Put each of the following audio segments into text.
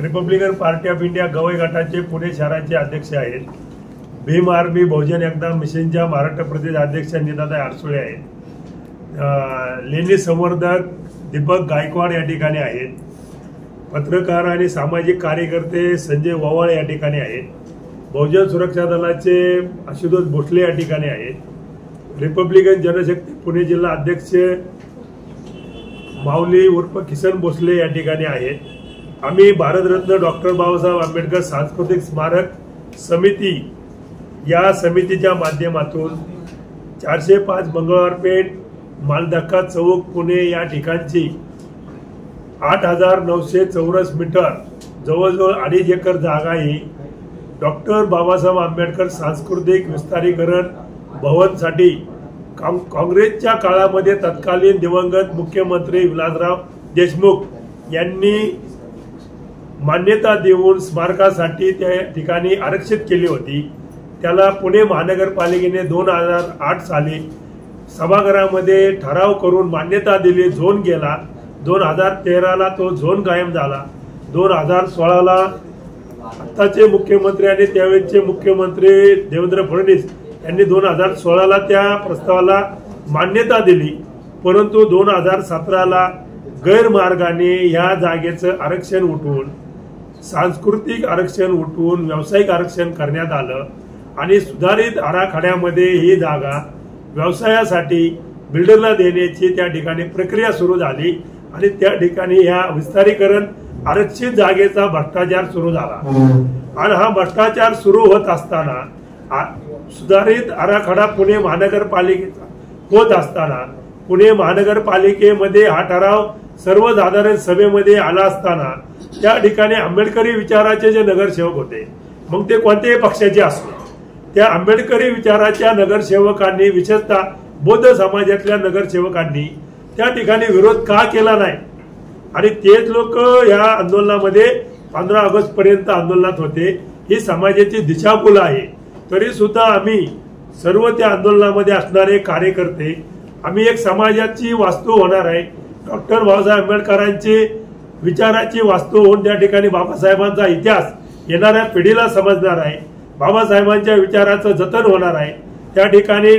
Republican party of India Gavai गटाचे पुणे शहराचे अध्यक्ष आहेत. भीम आर्मी बहुजन एकता मिशनच्या महाराष्ट्र प्रदेश अध्यक्ष नीताताई आडसुळे आहेत. लेणी संवर्धक दीपक गायकवाड या ठिकाणी आहेत. पत्रकार आणि सामाजिक कार्यकर्ते संजय ववाळ या ठिकाणी आहेत. बहुजन सुरक्षा दलाचे आशुतोष भोसले या ठिकाणी आहेत. रिपब्लिकन जनशक्ती पुणे जिल्हा अध्यक्ष माऊली उर्फ किसन भोसले या ठिकाणी आहेत. आम्ही भारतरत्न डॉक्टर बाबासाहेब आंबेडकर सांस्कृतिक स्मारक समिती या समितीच्या माध्यमातून 405 मंगळवार पेठ मालधक्का चौक पुणे या ठिकाणची 8,900 चौरस मीटर जवळजवळ 2.5 एकर जागा ही डॉक्टर बाबासाहेब आंबेडकर सांस्कृतिक विस्तारीकरण भवनसाठी काँग्रेसच्या काळामध्ये तत्कालीन दिवंगत मुख्यमंत्री विलासराव देशमुख यांनी मान्यता देऊन स्मारकासाठी त्या ठिकाणी आरक्षित केली होती. त्याला पुणे महानगरपालिकेने 2008 साली सभागृहामध्ये ठराव करून मान्यता दिली. झोन गेला. 2013ला तो झोन कायम झाला. 2016ला आताचे मुख्यमंत्री आणि त्यावेळेचे मुख्यमंत्री देवेंद्र फडणवीस यांनी 2016ला त्या प्रस्तावाला मान्यता दिली. परंतु 2017ला गैरमार्गाने या जागेचं आरक्षण उठवून सांस्कृतिक आरक्षण उठवून व्यावसायिक आरक्षण करण्यात आलं आणि सुधारित आराखड्यामध्ये ही जागा व्यवसायासाठी बिल्डरला देण्याची त्या ठिकाणी प्रक्रिया सुरू झाली आणि त्या ठिकाणी या विस्तारीकरण आरक्षित जागेचा भ्रष्टाचार सुरू झाला. आणि हा भ्रष्टाचार सुरू होत असताना सुधारित आराखडा पुणे महानगरपालिकेचा होत असताना पुणे महानगरपालिकेमध्ये हा ठराव सर्वसाधारण सभेमध्ये आला असताना त्या ठिकाणी आंबेडकरी विचाराचे जे नगरसेवक होते, मग ते कोणत्याही पक्षाचे असले, त्या आंबेडकरी विचाराच्या नगरसेवकांनी विशेषतः बौद्ध समाजातल्या नगरसेवकांनी त्या ठिकाणी विरोध का केला नाही. आणि तेच लोक या आंदोलनामध्ये 15 ऑगस्ट पर्यंत आंदोलनात होते. ही समाजाची दिशाभूल आहे. तरी सुद्धा आम्ही सर्व त्या आंदोलनामध्ये असणारे कार्यकर्ते आम्ही एक समाजाची वास्तू होणार आहे. डॉक्टर बाबासाहेब आंबेडकरांची विचाराची वास्तू होऊन त्या ठिकाणी बाबासाहेबांचा इतिहास येणाऱ्या पिढीला समजणार आहे. बाबासाहेबांच्या विचाराचं जतन होणार आहे. त्या ठिकाणी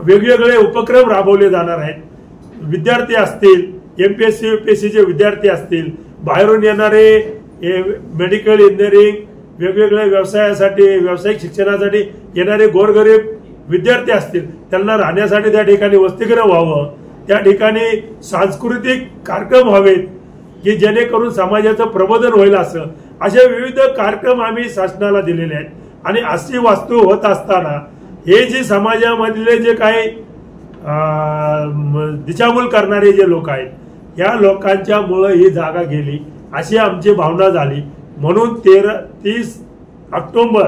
वेगवेगळे उपक्रम राबवले जाणार आहेत. विद्यार्थी असतील, MPSC UPSCचे विद्यार्थी असतील, बाहेरून येणारे मेडिकल इंजिनिअरिंग वेगवेगळ्या व्यवसायासाठी व्यावसायिक शिक्षणासाठी येणारे गोरगरीब विद्यार्थी असतील, त्यांना राहण्यासाठी त्या ठिकाणी वसतिगृह व्हावं. त्या ठिकाणी सांस्कृतिक कार्यक्रम व्हावेत की जेणेकरून समाजाचं प्रबोधन होईल. असे विविध कार्यक्रम आम्ही शासनाला दिलेले आहेत. आणि अशी वास्तू होत असताना हे जे समाजामधले जे काही दिशाभूल करणारे जे लोक आहेत, या लोकांच्या मुळे ही जागा गेली अशी आमची भावना झाली. म्हणून 30 ऑक्टोबर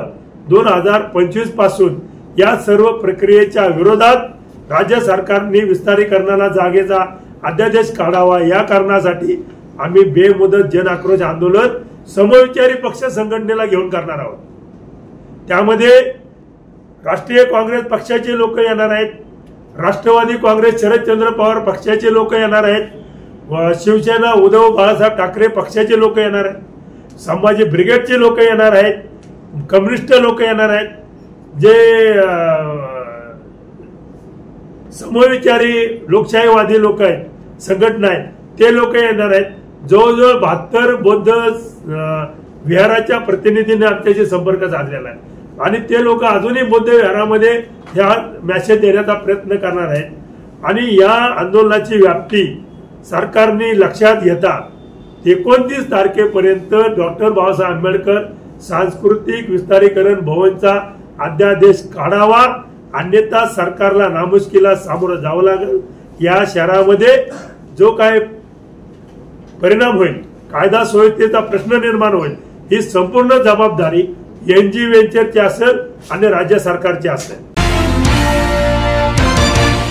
2025 पासून या सर्व प्रक्रियेच्या विरोधात राज्य सरकारने विस्तारीकरणाला जागेचा अध्यादेश काढावा. या कारणासाठी आम्ही बेमुदत जन आक्रोश आंदोलन समविचारी पक्ष संघटनेला घेऊन करणार आहोत. त्यामध्ये राष्ट्रीय काँग्रेस पक्षाचे लोक येणार आहेत. राष्ट्रवादी काँग्रेस शरदचंद्र पवार पक्षाचे लोक येणार आहेत. शिवसेना उद्धव बाळासाहेब ठाकरे पक्षाचे लोक येणार आहेत. संभाजी ब्रिगेडचे लोक येणार आहेत. कम्युनिस्ट लोक येणार आहेत. जे समविचारी लोकशाहीवादी लोक आहेत, संघटना आहेत, ते लोक येणार आहेत. जवळजवळ 72 बौद्ध विहाराच्या प्रतिनिधींनी आमच्याशी संपर्क साधलेला आहे आणि ते लोक अजूनही बौद्ध विहारामध्ये ह्या मॅसेज देण्याचा प्रयत्न करणार आहेत. आणि या आंदोलनाची व्याप्ती सरकारने लक्षात घेता 29 तारखेपर्यंत डॉक्टर बाबासाहेब आंबेडकर सांस्कृतिक विस्तारीकरण भवनचा अध्यादेश काढावा. अन्यथा सरकारला नामुष्कीला सामोरं जावं लागेल. या शहरामध्ये जो काय परिणाम होईल, कायदा सुव्यवस्थेचा प्रश्न निर्माण होईल, ही संपूर्ण जबाबदारी NG व्हेंचरची असेल आणि राज्य सरकारची असेल.